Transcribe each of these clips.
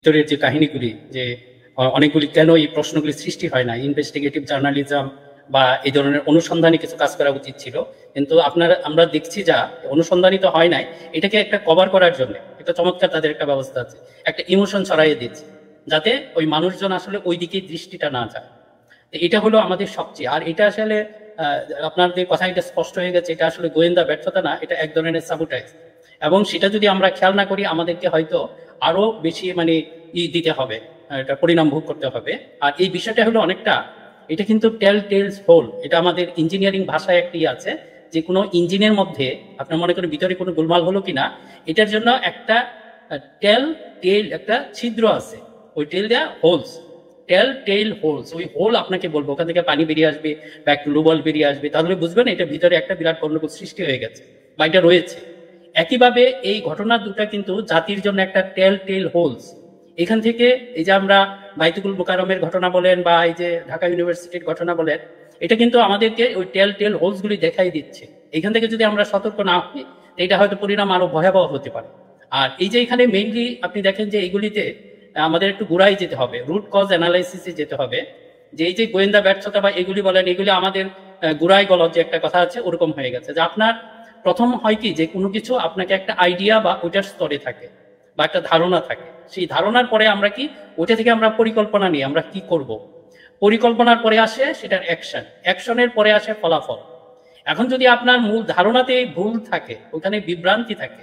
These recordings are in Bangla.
ভিতরের যে কাহিনীগুলি, যে অনেকগুলি কেন এই প্রশ্নগুলি সৃষ্টি হয় না, ইনভেস্টিগেটিভ জার্নালিজম বা এই ধরনের অনুসন্ধানী কিছু কাজ করা উচিত ছিল, কিন্তু আমরা দেখছি যা অনুসন্ধানী তো হয় নাই, এটাকে একটা কভার করার জন্য একটা চমৎকার তাদের একটা ব্যবস্থা আছে, একটা ইমোশন ছড়াইয়ে দিচ্ছে যাতে ওই মানুষজন আসলে ওই দিকে দৃষ্টিটা না যায়। এটা হলো আমাদের সবচেয়ে, আর এটা আসলে আপনাদের কথা এটা স্পষ্ট হয়ে গেছে, এটা আসলে গোয়েন্দা ব্যর্থতা না, এটা এক ধরনের সাবোটাইজ। এবং সেটা যদি আমরা খেয়াল না করি আমাদেরকে হয়তো আরো বেশি দিতে হবে, এটা পরিণাম ভোগ করতে হবে। আর এই বিষয়টা হলো অনেকটা, এটা কিন্তু টেলস হোল, এটা আমাদের ইঞ্জিনিয়ারিং ভাষায় একটি আছে, যে কোনো ইঞ্জিনের মধ্যে আপনার মনে করেন ভিতরে কোনো গোলমাল হলো কিনা, এটার জন্য একটা টেল একটা ছিদ্র আছে, ওই টেল দেয়া হোলস, টেল হোলস, ওই হোল আপনাকে বলবো, ওখান থেকে পানি বেরিয়ে আসবে বা একটু লুবল বেরিয়ে আসবে, তাহলে বুঝবেন এটা ভিতরে একটা বিরাট গন্ডগোল সৃষ্টি হয়ে গেছে বা এটা রয়েছে। একইভাবে এই ঘটনা দুটা কিন্তু জাতির জন্য একটা টেল হোলস। এখান থেকে এই যে আমরা বাইতুল মোকাররমের ঘটনা বলেন বা এই যে ঢাকা ইউনিভার্সিটির ঘটনা বলেন, এটা কিন্তু আমাদেরকে ওই টেল হোলস গুলি দেখাই দিচ্ছে। এখান থেকে যদি আমরা সতর্ক না হই, এটা হয়তো পরিণাম আরো ভয়াবহ হতে পারে। আর এই যে এখানে মেইনলি আপনি দেখেন যে এইগুলিতে আমাদের একটু গোড়ায় যেতে হবে, রুট কজ অ্যানালাইসিসে যেতে হবে, যে এই যে গোয়েন্দা ব্যর্থতা বা এগুলি বলেন, এগুলি আমাদের গোড়ায় গলদ যে একটা কথা আছে ওরকম হয়ে গেছে, যে আপনার প্রথম হয় কি যে কোনো কিছু আপনাকে একটা আইডিয়া বা ওইটার স্তরে থাকে বা একটা ধারণা থাকে, সেই ধারণার পরে আমরা কি ওইটা থেকে আমরা পরিকল্পনা নিই আমরা কি করব, পরিকল্পনার পরে আসে সেটার অ্যাকশনের পরে আসে ফলাফল। এখন যদি আপনার মূল ধারণাতে ভুল থাকে, ওখানে বিভ্রান্তি থাকে,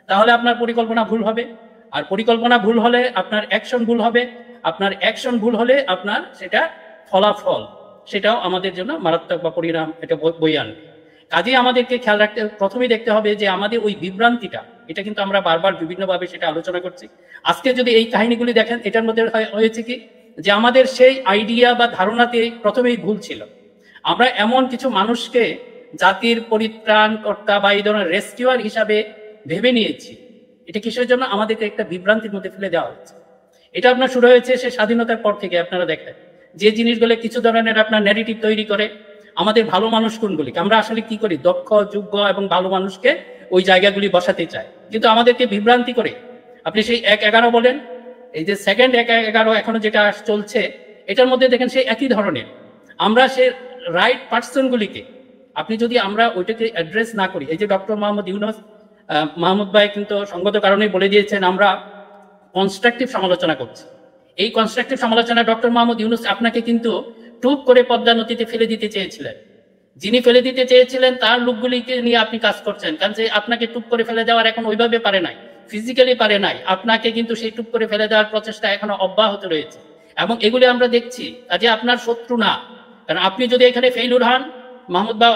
তাহলে আপনার পরিকল্পনা ভুল হবে, আর পরিকল্পনা ভুল হলে আপনার অ্যাকশন ভুল হবে, আপনার অ্যাকশন ভুল হলে আপনার সেটা ফলাফল, সেটাও আমাদের জন্য মারাত্মক বা পরিণাম এটা বই আনবে। কাজেই আমাদেরকে খেয়াল রাখতে প্রথমেই দেখতে হবে যে আমাদের ওই বিভ্রান্তিটা, এটা কিন্তু আমরা বারবার বিভিন্নভাবে সেটা আলোচনা করছি। আজকে যদি এই কাহিনীগুলি দেখেন, এটার মধ্যে হয়েছে কি যে আমাদের সেই আইডিয়া বা ধারণাতে প্রথমেই ভুল ছিল। আমরা এমন কিছু মানুষকে জাতির পরিত্রাণকর্তা বা এই ধরনের রেস্কিউয়ার হিসাবে ভেবে নিয়েছি, এটা কিসের জন্য আমাদেরকে একটা বিভ্রান্তির মধ্যে ফেলে দেওয়া হচ্ছে। এটা আপনার শুরু হয়েছে সে স্বাধীনতার পর থেকে। আপনারা দেখেন যে জিনিসগুলো কিছু ধরনের আপনার ন্যারেটিভ তৈরি করে, আমাদের ভালো মানুষ কোনগুলিকে আমরা আসলে কি করি, দক্ষ যোগ্য এবং ভালো মানুষকে ওই জায়গাগুলি বসাতে চাই, কিন্তু আমাদেরকে বিভ্রান্তি করে। আপনি সেই 1-11 বলেন, এই যে সেকেন্ড 1-11 এখনো যেটা চলছে, এটার মধ্যে দেখেন সেই একই ধরনের। আমরা সে রাইট পার্সনগুলিকে আপনি যদি আমরা ওইটাকে অ্যাড্রেস না করি, এই যে ডক্টর মোহাম্মদ ইউনূস মাহমুদ ভাই কিন্তু সঙ্গত কারণেই বলে দিয়েছেন আমরা কনস্ট্রাকটিভ সমালোচনা করছি। এই কনস্ট্রাকটিভ সমালোচনা ডক্টর মোহাম্মদ ইউনূস আপনাকে কিন্তু টুপ করে পদ্মা নদীতে ফেলে দিতে চেয়েছিলেন। যিনি ফেলে দিতে চেয়েছিলেন তার লোকগুলিকে নিয়ে আপনি কাজ করছেন, কারণ যে আপনাকে টুপ করে ফেলে দেওয়ার এখন ওইভাবে পারে নাই, ফিজিক্যালি পারে নাই, আপনাকে কিন্তু সেই টুপ করে ফেলে দেওয়ার প্রচেষ্টা এখনো অব্যাহত রয়েছে এবং এগুলি আমরা দেখছি। কাজে আপনার শত্রু না, কারণ আপনি যদি এখানে ফেইলুর হন, মাহমুদ বা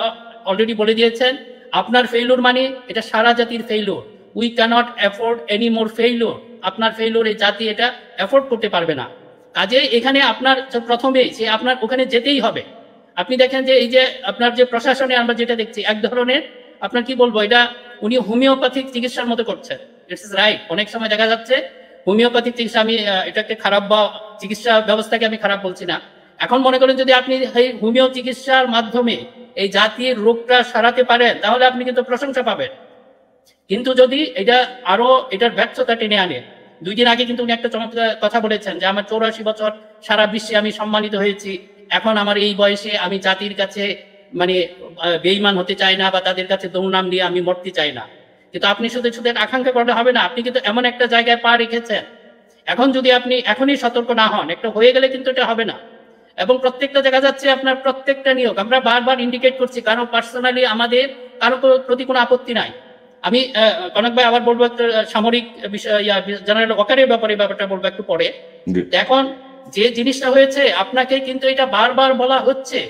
অলরেডি বলে দিয়েছেন, আপনার ফেইলুর মানে এটা সারা জাতির failure. We can't afford any more failure. আপনার ফেইলুর এই জাতি এটা অ্যাফোর্ড করতে পারবে না। কাজে এখানে আপনার প্রথমেই সে আপনার ওখানে যেতেই হবে। আপনি দেখেন যে এই যে আপনার যে প্রশাসনে আমরা যেটা দেখছি এক ধরনের, আপনার কি বলবো, এটা উনি হোমিওপ্যাথিক চিকিৎসার মতো করছেন। It's is right. অনেক সময় দেখা যাচ্ছে হোমিওপ্যাথিক চিকিৎসা, আমি এটাকে খারাপ বা চিকিৎসা ব্যবস্থাকে আমি খারাপ বলছি না। এখন মনে করেন যদি আপনি এই হোমিও চিকিৎসার মাধ্যমে এই জাতির রোগটা সারাতে পারেন, তাহলে আপনি কিন্তু প্রশংসা পাবেন। কিন্তু যদি এটা আরো এটার ব্যর্থতা টেনে আনে, 2 দিন আগে কিন্তু উনি একটা চমৎকার কথা বলেছেন যে আমার 84 বছর সারা বিশ্বে আমি সম্মানিত হয়েছি, এখন আমার এই বয়সে আমি জাতির কাছে বেঈমান হতে চাই না বা তাদের কাছে দুর্নাম দিয়ে আমি মরতে চাই না। কিন্তু আপনি শুধু শুধু আকাঙ্ক্ষা করলে হবে না, আপনি কিন্তু এমন একটা জায়গায় পা রেখেছেন, এখন যদি আপনি এখনই সতর্ক না হন, একটা হয়ে গেলে কিন্তু এটা হবে না। এবং প্রত্যেকটা দেখা যাচ্ছে আপনার প্রত্যেকটা নিয়োগ আমরা বারবার ইন্ডিকেট করছি, কারণ পার্সোনালি আমাদের কারো প্রতি কোনো আপত্তি নাই। আমি কনক ভাই আবার বলবো একটা সামরিক বিষয় জেনারেল ওয়াকারের ব্যাপারটা বলবো একটু পরে। এখন যে জিনিসটা হয়েছে আপনাকে কিন্তু এটা বারবার বলা হচ্ছে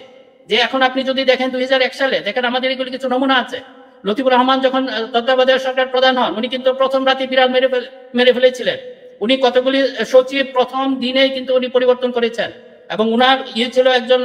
যে এখন আপনি যদি দেখেন 2001 সালে দেখেন আমাদের এগুলি কিছু নমুনা আছে। লতিফুর রহমান যখন তত্ত্বাবধায়ক সরকার প্রধান হন, উনি কিন্তু প্রথম রাতে বিড়াল মেরে ফেলেছিলেন। উনি কতগুলি সচিব প্রথম দিনেই কিন্তু উনি পরিবর্তন করেছেন এবং উনার ছিল একজন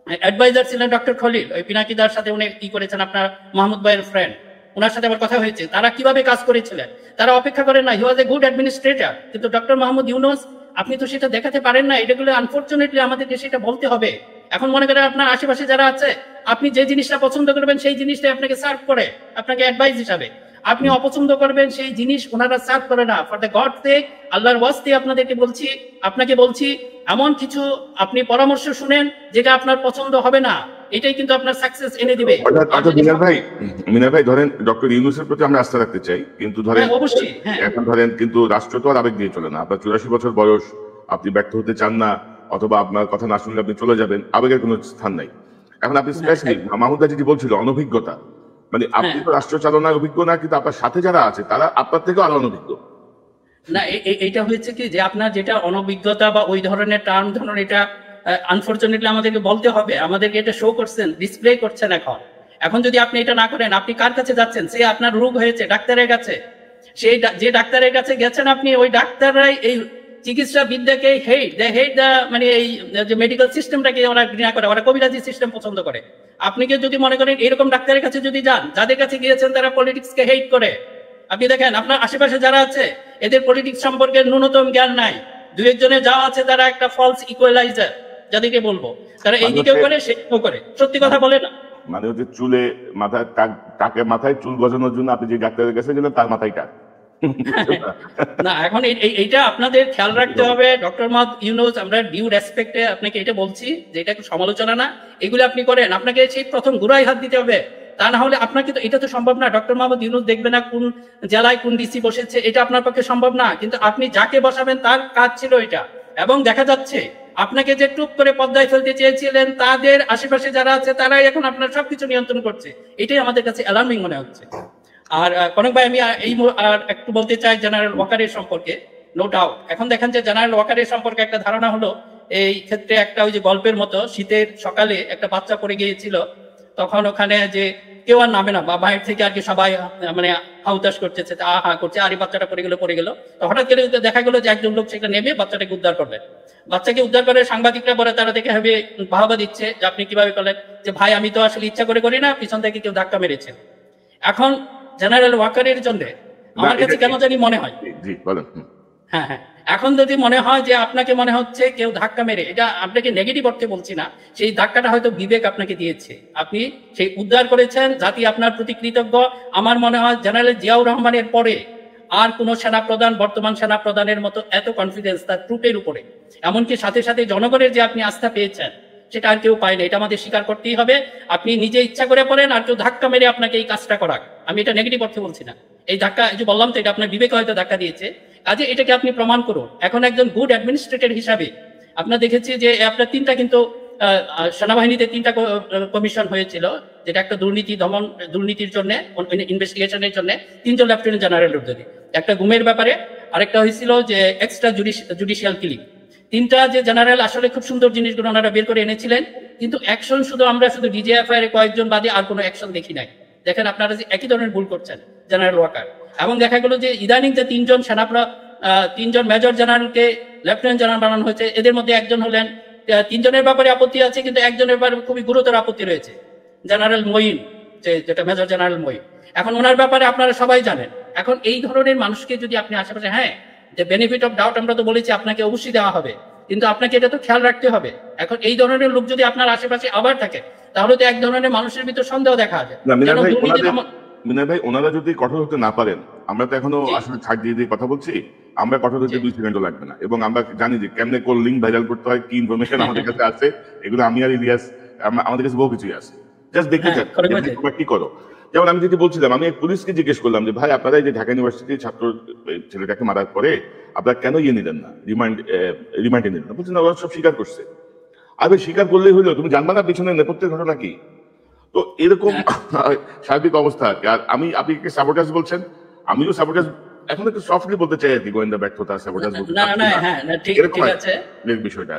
অ্যাডভাইজার ছিলেন ডক্টর খলিল, ওই পিনাকিদার সাথে উনি কি করেছেন আপনার মাহমুদ ভাইয়ের ফ্রেন্ড, ওনার সাথে আমার কথা হয়েছে, তারা কিভাবে কাজ করেছিলেন। তারা অপেক্ষা করেন না, হি ওয়াজ এ গুড অ্যাডমিনিস্ট্রেটর। কিন্তু ডক্টর মোহাম্মদ ইউনূস আপনি তো সেটা দেখাতে পারেন না, এটাগুলো আনফরচুনেটলি আমাদেরকে সেটা বলতে হবে। এখন মনে করেন আপনার আশেপাশে যারা আছে, আপনি যে জিনিসটা পছন্দ করবেন সেই জিনিসটাই আপনাকে সার্ভ করে আপনাকে অ্যাডভাইস হিসাবে। আপনি অপছন্দ করবেন সেই জিনিস ওনারা সার্ভ করে না। ফর দ্য গড সেক, আল্লাহর ওয়াস্তে আপনাকে বলছি এমন কিছু আপনি পরামর্শ শুনেন যেটা আপনার পছন্দ হবে না, এটাই কিন্তু আপনার সাকসেস এনে দিবে। মিনার ভাই ধরেন ডক্টর ইউনূসের প্রতি আমরা আস্থা রাখতে চাই, কিন্তু ধরেন অবশ্যই এখন ধরেন কিন্তু রাষ্ট্র তো আর আবেগ দিয়ে চলে না। আপনার 84 বছর বয়স, আপনি ব্যর্থ হতে চান না, অথবা আপনার কথা না শুনলে আপনি চলে যাবেন, আবেগের কোনো স্থান নাই। এখন আপনি স্পেশালি মাহমুদা যেটি বলছিল অনভিজ্ঞতা, মানে আপনি তো রাষ্ট্র চালনায় অভিজ্ঞ না, কিন্তু আপনার সাথে যারা আছে তারা আপনার থেকে আরো অনভিজ্ঞ। না, এইটা হয়েছে কি যে আপনার যেটা অনভিজ্ঞতা বা ওই ধরনের টার্ম ধরুন, এটা আনফরচুনেটলি আমাদেরকে বলতে হবে, আমাদেরকে এটা শো করছেন, ডিসপ্লে করছেন। এখন যদি আপনি এটা না করেন, আপনি কার কাছে যাচ্ছেন? সে আপনার রোগ হয়েছে ডাক্তারের কাছে, সেই যে ডাক্তারের কাছে গেছেন আপনি, ওই ডাক্তাররাই এই চিকিৎসা বিদ্যাকে মানে এই যে মেডিকেল সিস্টেমটাকে ওরা ঘৃণা করে, ওরা কবিরাজি সিস্টেম পছন্দ করে। আপনি যদি মনে করেন এরকম ডাক্তারের কাছে যদি যান, যাদের কাছে গিয়েছেন তারা পলিটিক্সকে হেট করে, আপনি দেখেন আপনার আশেপাশে যারা আছে এদের পলিটিক্স সম্পর্কে ন্যূনতম জ্ঞান নাই। দু একজনে যা আছে তারা একটা ফলস ইকুয়ালাইজার, যাদেরকে বলবো তারা এই দিকেও করে সেদিকেও করে, সত্যি কথা বলে না। মানে হচ্ছে চুলে মাথায় টাকে মাথায় চুল গজানোর জন্য আপনি যে ডাক্তারের কাছে গেলেন তার মাথায় টাক না। এখন এইটা আপনাদের খেয়াল রাখতে হবে। ডক্টর মোহাম্মদ ইউনূস, আমরা ডিউ রেসপেক্টে আপনাকে এটা বলছি যে এটা সমালোচনা না, এগুলো আপনি করেন, আপনাকে সেই প্রথম গুড়াই হাত দিতে হবে। তা না হলে আপনাকে তো এটা তো সম্ভব না। ডক্টর মোহাম্মদ ইউনূস দেখবে না কোন জেলায় কোন ডিসি বসেছে, এটা আপনার পক্ষে সম্ভব না। কিন্তু আপনি যাকে বসাবেন তার কাজ ছিল এটা, এবং দেখা যাচ্ছে আপনাকে যে টুপ করে পদ্মায় ফেলতে চেয়েছিলেন তাদের আশেপাশে যারা আছে তারাই এখন আপনার সবকিছু নিয়ন্ত্রণ করছে। এটাই আমাদের কাছে অ্যালার্মিং মনে হচ্ছে। আর কনক ভাই, আমি আর একটু বলতে চাই জেনারেল ওয়াকারের সম্পর্কে। নো ডাউট এখন দেখেন যে জেনারেল ওয়াকারের সম্পর্কে একটা ধারণা হলো, এই ক্ষেত্রে একটা ওই যে গল্পের মতো, শীতের সকালে একটা বাচ্চা পড়ে গিয়েছিল, তখন ওখানে যে কেউ আর নামে না, বা বাইরে থেকে আর কি সবাই মানে হাউতাস করতেছে, আহা করছে, আর এই বাচ্চাটা পড়ে গেল। তো হঠাৎ করে দেখা গেলো যে একজন লোক সেটা নেমে বাচ্চাটাকে উদ্ধার করবে। বাচ্চাকে উদ্ধার করে সাংবাদিকরা পরে তারা দেখে হবে বাহবা দিচ্ছে যে আপনি কিভাবে করলেন, যে ভাই আমি তো আসলে ইচ্ছা করে করি না, পিছন থেকে কেউ ধাক্কা মেরেছে। এখন জেনারেল ওয়াকারের জন্য আমার কাছে কেন জানি মনে হয়, হ্যাঁ, এখন যদি মনে হয় যে আপনাকে মনে হচ্ছে কেউ ধাক্কা মেরে, এটা আপনাকে নেগেটিভ অর্থে বলছি না, সেই ধাক্কাটা হয়তো বিবেক আপনাকে দিয়েছে, আপনি সেই উদ্ধার করেছেন, জাতি আপনার প্রতি কৃতজ্ঞ। আমার মনে হয় জেনারেল জিয়াউর রহমানের পরে আর কোন সেনাপ্রধান, বর্তমান সেনাপ্রধানের মতো এত কনফিডেন্স তার ট্রুপের উপরে, এমনকি সাথে সাথে জনগণের যে আপনি আস্থা পেয়েছেন, সেটা আর কেউ পায় না। এটা আমাদের স্বীকার করতেই হবে। আপনি নিজে ইচ্ছা করে পড়েন, আর কেউ ধাক্কা মেরে আপনাকে এই কাজটা করাক, আমি এটা নেগেটিভ অর্থে বলছি না। এই ধাক্কা, এই যে বললাম তো, এটা আপনার বিবেকে হয়তো ধাক্কা দিয়েছে, কাজে এটাকে আপনি প্রমাণ করুন। এখন একজন গুড অ্যাডমিনিস্ট্রেটর হিসাবে আপনার দেখেছি যে আপনার তিনটা কিন্তু সেনাবাহিনীতে 3টা কমিশন হয়েছিল, যেটা একটা দুর্নীতির জন্য, ইনভেস্টিগেশনের জন্য 3জন লেফটেন্যান্ট জেনারেলের জন্য, একটা গুমের ব্যাপারে, আরেকটা হয়েছিল যে এক্সট্রা জুডিশিয়াল কিলিং। 3টা যে জেনারেল আসলে খুব সুন্দর জিনিসগুলো ওনারা বের করে এনেছিলেন, কিন্তু অ্যাকশন আমরা শুধু ডিজিএফআই এর কয়েকজন বাদে আর কোনো অ্যাকশন দেখি নাই। দেখেন আপনারা যে একই ধরনের ভুল করছেন জেনারেল ওয়াকার, এবং দেখা গেল যে ইদানিং যে 3জন মেজর জেনারেলকে লেফটেন্যান্ট জেনারেল বানানো হয়েছে, এদের মধ্যে একজন হলেন, 3জনের ব্যাপারে আপত্তি আছে, কিন্তু একজনের ব্যাপারে খুবই গুরুতর আপত্তি রয়েছে, জেনারেল মঈন, যেটা মেজর জেনারেল মঈন। এখন ওনার ব্যাপারে আপনারা সবাই জানেন। এখন এই ধরনের মানুষকে যদি আপনি আশেপাশে, হ্যাঁ, যে বেনিফিট অফ ডাউট আমরা তো বলেছি আপনাকে অবশ্যই দেওয়া হবে, কিন্তু আপনাকে এটা তো খেয়াল রাখতে হবে। এখন এই ধরনের লোক যদি আপনার আশেপাশে আবার থাকে, তাহলে তো এক ধরনের মানুষের ভিতর সন্দেহ দেখা যায়। মিনার ভাই, ওনারা যদি কঠোর হতে না পারেন, আমরা তো এখনো আসলে ছাড় দিয়ে কথা বলছি, আমরা কঠোর হতে 2 সেকেন্ডও লাগবে না, এবং আমরা জানি যে কেমনে কোন লিঙ্ক ভাইরাল করতে হয়, কি ইনফরমেশন আমাদের কাছে আছে, এগুলো আমি আর ইলিয়াস, আমাদের কাছে বহু কিছুই আছে, জাস্ট দেখতে চাই তোমরা কি করো। যেমন আমি যেটি বলছিলাম, আমি পুলিশকে জিজ্ঞেস করলাম যে ভাই, আপনারা এই যে ঢাকা ইউনিভার্সিটির ছাত্র ছেলেটাকে মারার পরে আপনারা কেন নিলেন না, রিমান্ডে নিলেন না? বলছেন ওরা সব স্বীকার করছে। আরে স্বীকার করলেই হইলো, তুমি জানবা না পিছনে নেপথ্যের ঘটনা কি? তো এরকম সার্বিক অবস্থা। আর আপনি সাবোটাজ বলছেন, আমিও সাবোটাজ এখন একটু সফটলি বলতে চাই আর কি, গোয়েন্দা ব্যর্থতা, সাবোটাজ বলতে, বিষয়টা।